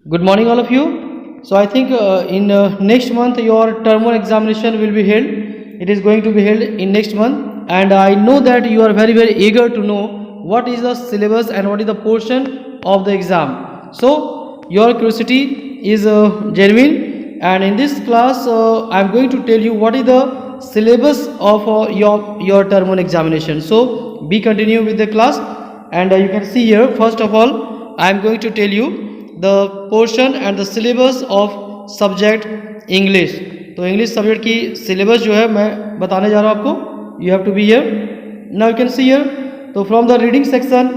Good morning, all of you. So I think in next month your term one examination will be held. It is going to be held in next month, and I know that you are very eager to know what is the syllabus and what is the portion of the exam. So your curiosity is genuine, and in this class I am going to tell you what is the syllabus of your term one examination. So be continue with the class, and you can see here. First of all, I am going to tell you the portion and the syllabus of subject English. तो English subject की syllabus जो है मैं बताने जा रहा हूँ आपको. You have to be here. Now you can see here. तो from the reading section,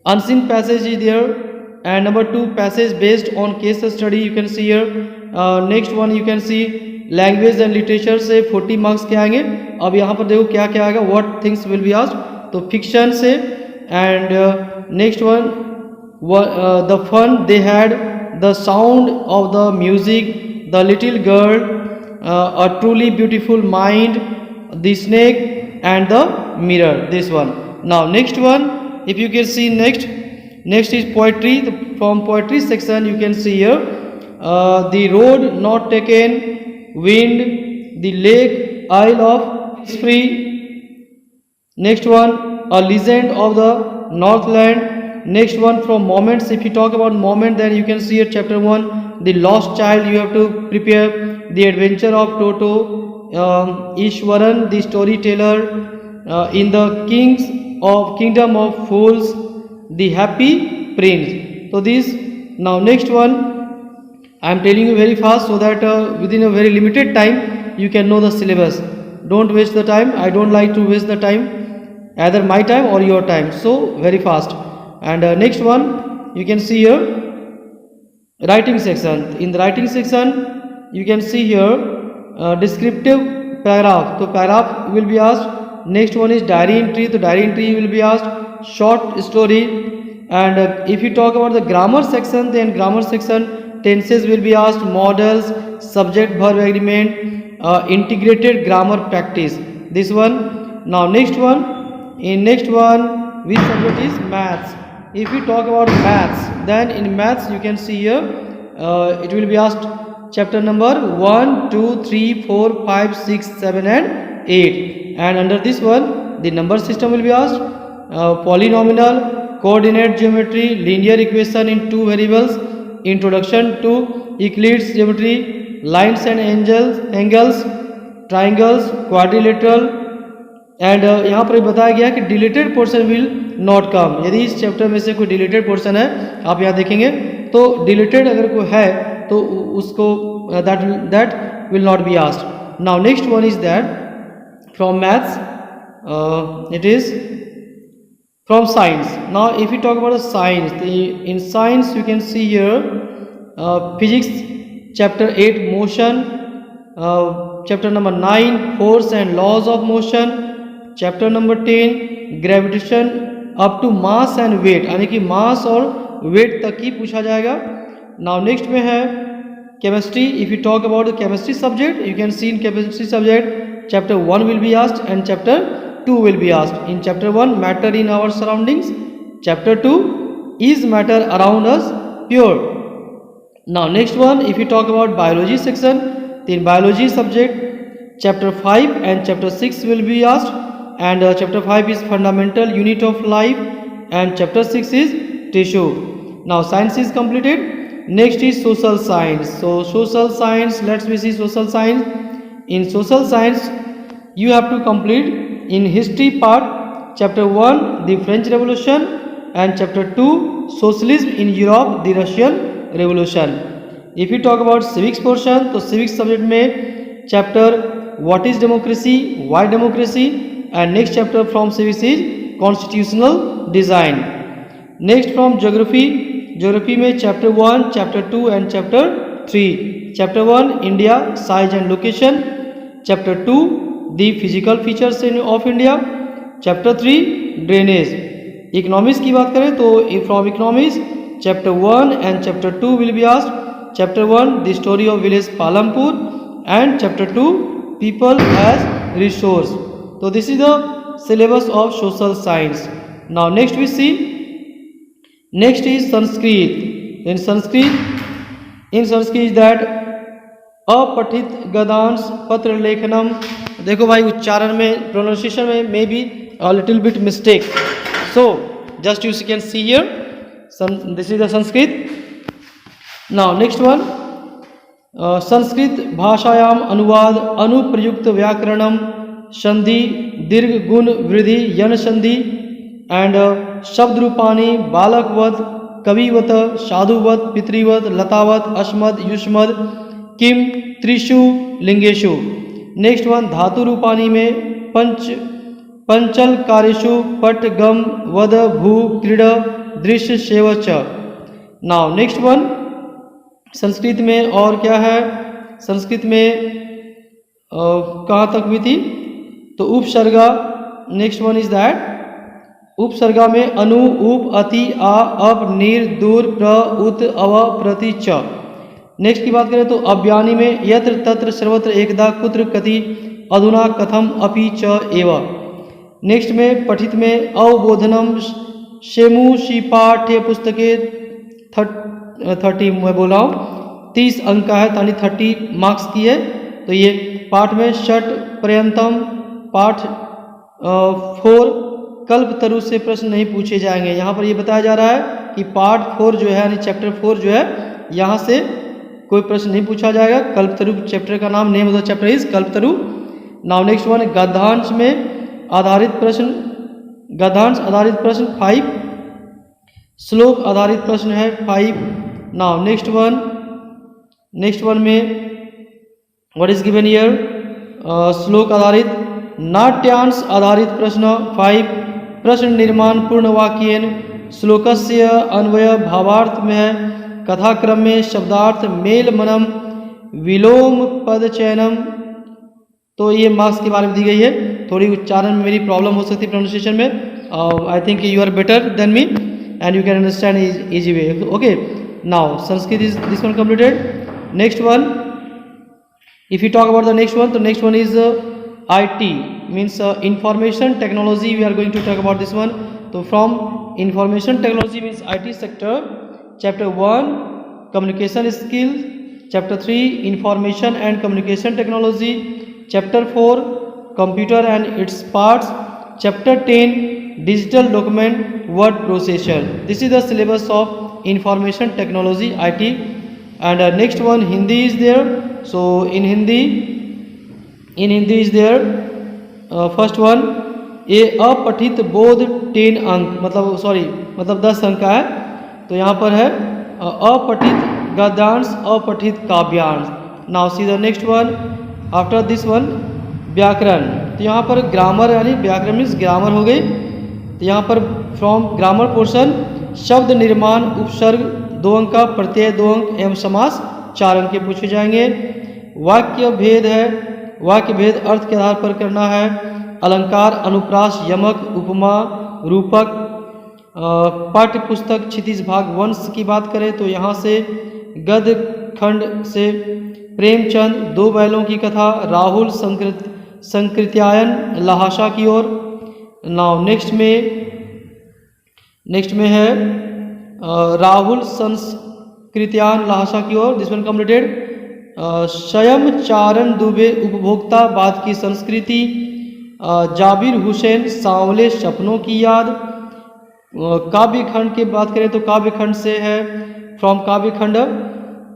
unseen passage is there, and number 2 passage based on case study you can see here. Next one you can see language and literature से 40 marks के आएंगे. अब यहाँ पर देखो क्या क्या आएगा. What things will be asked. तो fiction से, and next one the fun they had, the sound of the music, the little girl, a truly beautiful mind, the snake and the mirror. This one. Now next one, if you can see next is poetry. From poetry section you can see here the road not taken, wind, the lake, isle of free. Next one, a legend of the Northland. Next one, from moments, if you talk about moment, then you can see at chapter 1 the lost child. You have to prepare the adventure of Toto, Ishwaran the storyteller, in the kingdom of fools, the happy prince. So this. Now next one I am telling you very fast so that within a very limited time you can know the syllabus. Don't waste the time. I don't like to waste the time, either my time or your time. So very fast. And next one you can see here writing section. In the writing section you can see here descriptive paragraph. So paragraph will be asked. Next one is diary entry. So diary entry will be asked. Short story. And if you talk about the grammar section, then grammar section tenses will be asked, models, subject verb agreement, integrated grammar practice. This one. Now next one, which subject is maths. If we talk about maths, then in maths you can see here it will be asked chapter number 1, 2, 3, 4, 5, 6, 7 and 8. And under this one the number system will be asked, polynomial, coordinate geometry, linear equation in two variables, introduction to Euclid's geometry, lines and angles, triangles, quadrilateral. And यहाँ पर बताया गया कि deleted portion will not come. यदि इस chapter में से कोई डिलीटेड पोर्शन है आप यहाँ देखेंगे तो डिलीटेड अगर कोई है तो उसको that will not be asked. Now next one is that from maths it is from science. Now if you talk about science, in science you can see here physics chapter 8 motion, chapter number 9 force and laws of motion, chapter number 10 gravitation up to mass and weight, यानी कि मास और wait तक ही पूछा जाएगा. Now next में है chemistry. If you talk about the chemistry subject you can see in chemistry subject chapter 1 will be asked and chapter 2 will be asked. In chapter 1 matter in our surroundings, chapter 2 is matter around us pure. Now next one, if you talk about biology section, in biology subject chapter 5 and chapter 6 will be asked, and chapter 5 is fundamental unit of life and chapter 6 is tissue. Now science is completed. Next is social science. So social science, let's see social science. In social science you have to complete in history part chapter 1 the French Revolution and chapter 2 socialism in Europe, the Russian Revolution. If you talk about civics portion, तो civics subject में chapter what is democracy, why democracy, and next chapter from civics is constitutional design. Next from geography में chapter 1, chapter 2 and chapter 3. Chapter 1 India, size and location, chapter 2 the physical features of India, chapter 3 drainage. Economics की बात करें तो from economics chapter 1 and chapter 2 will be asked. Chapter 1 the story of village Palampur and chapter 2 people as resource. So this is the syllabus of social science. Now next we see, next is Sanskrit. in Sanskrit is that अपठित गदांश पत्र लेखनम. देखो भाई उच्चारण में, pronunciation में may be a little bit mistake, so just you can see here, this is the Sanskrit. Now next one, Sanskrit भाषायाम अनुवाद अनुप्रयुक्त व्याकरणम संधि दीर्घ गुण वृद्धि यन संधि एंड शब्द रूपाणी बालकवत कविवत साधुवत पितृवत लतावत अस्मद युष्मद किम त्रिषु लिंगेषु. नेक्स्ट वन, धातु रूपाणी में पंचल कार्येषु पट गम वद भू क्रीड दृश्य सेवच. नाउ नेक्स्ट वन, संस्कृत में और क्या है, संस्कृत में कहाँ तक हुई थी, तो उपसर्गा. नेक्स्ट वन इज दैट उपसर्गा में अनु उप अति आ अप नीर दूर प्र उत अव प्रति च. नेक्स्ट की बात करें तो अव्यानी में यत्र तत्र सर्वत्र एकदा कुत्र कति अधुना कथम अपि च एव. नेक्स्ट में पठित में अवबोधनम शेमु शी पाठ्य पुस्तके 30 मैं बोल रहा हूँ 30 अंक का है, यानी 30 मार्क्स की है. तो ये पाठ में षट पर्यंतम पाठ 4 कल्पतरु से प्रश्न नहीं पूछे जाएंगे. यहाँ पर ये बताया जा रहा है कि पार्ट 4 जो है यानी चैप्टर 4 जो है यहाँ से कोई प्रश्न नहीं पूछा जाएगा. कल्पतरु चैप्टर का नाम, name of the chapter is Kalpataru. Now next one, गद्यांश में आधारित प्रश्न, गद्यांश आधारित प्रश्न 5, श्लोक आधारित प्रश्न है 5. नाउ नेक्स्ट वन में व्हाट इज गिवन हियर, श्लोक आधारित. नाट्यांश आधारित प्रश्न 5, प्रश्न निर्माण पूर्ण वाक्येन श्लोकस्य अन्वय भावार्थ में है, कथाक्रम में शब्दार्थ मेल मनम विलोम पद चयनम. तो ये मार्क्स के बारे में दी गई है. थोड़ी उच्चारण में मेरी प्रॉब्लम हो सकती है प्रोनाउंसिएशन में. I think you are better than me and you can understand easy way. Okay, now Sanskrit is this one completed. Next one, if you talk about the next one, तो next one is IT means information technology. We are going to talk about this one. So from information technology means IT sector, chapter 1 communication skill, chapter 3 information and communication technology, chapter 4 computer and its parts, chapter 10 digital document word processor. This is the syllabus of information technology IT. And next one, Hindi is there. So in Hindi is there first one, a अपठित बोध 10 अंक मतलब 10 अंक का है. तो यहाँ पर है अपठित गद्यांश अपठित काव्यांश. Now see the next one, after this one व्याकरण. तो यहाँ पर ग्रामर यानी व्याकरण मीन्स ग्रामर हो गई. तो यहाँ पर फ्रॉम ग्रामर पोर्शन शब्द निर्माण उपसर्ग 2 अंक का, प्रत्यय 2 अंक एवं समास 4 अंक के पूछे जाएंगे. वाक्य भेद है, वाक्य भेद अर्थ के आधार पर करना है. अलंकार अनुप्रास यमक उपमा रूपक. पाठ्य पुस्तक क्षितिज भाग वंश की बात करें तो यहाँ से गद्य खंड से प्रेमचंद 2 बैलों की कथा, राहुल संकृत्यायन लहाशा की ओर. नाउ नेक्स्ट में है राहुल संस्कृत्यायन लहाशा की ओर. This one completed. स्वयं चारण दुबे उपभोक्तावाद की संस्कृति. जाबिर हुसैन सांवले सपनों की याद. काव्य खंड की बात करें तो काव्य खंड से है फ्रॉम काव्य खंड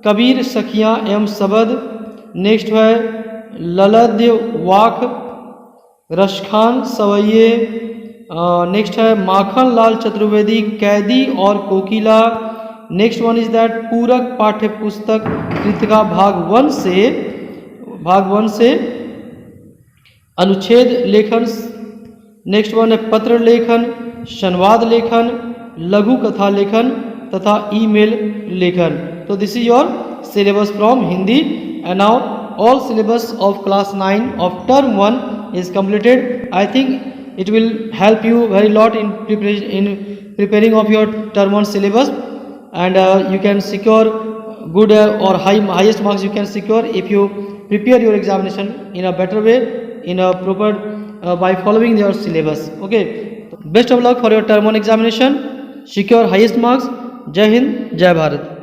कबीर सखियां एवं शबद. नेक्स्ट है ललद्य वाक रशखान सवैये. नेक्स्ट है माखन लाल चतुर्वेदी कैदी और कोकिला. नेक्स्ट वन इज दैट पूरक पाठ्य पुस्तक कृतिका भाग 1 से अनुच्छेद लेखन. नेक्स्ट वन है पत्र लेखन, संवाद लेखन, लघु कथा लेखन तथा ईमेल लेखन. तो this is your syllabus from Hindi. And now all syllabus of class 9 of term 1 is completed. I think it will help you very lot in preparing of your term 1 syllabus, and you can secure good or highest marks you can secure if you prepare your examination in a better way, in a proper by following your syllabus. Okay, best of luck for your term 1 examination. Secure highest marks. Jai Hind, Jai Bharat.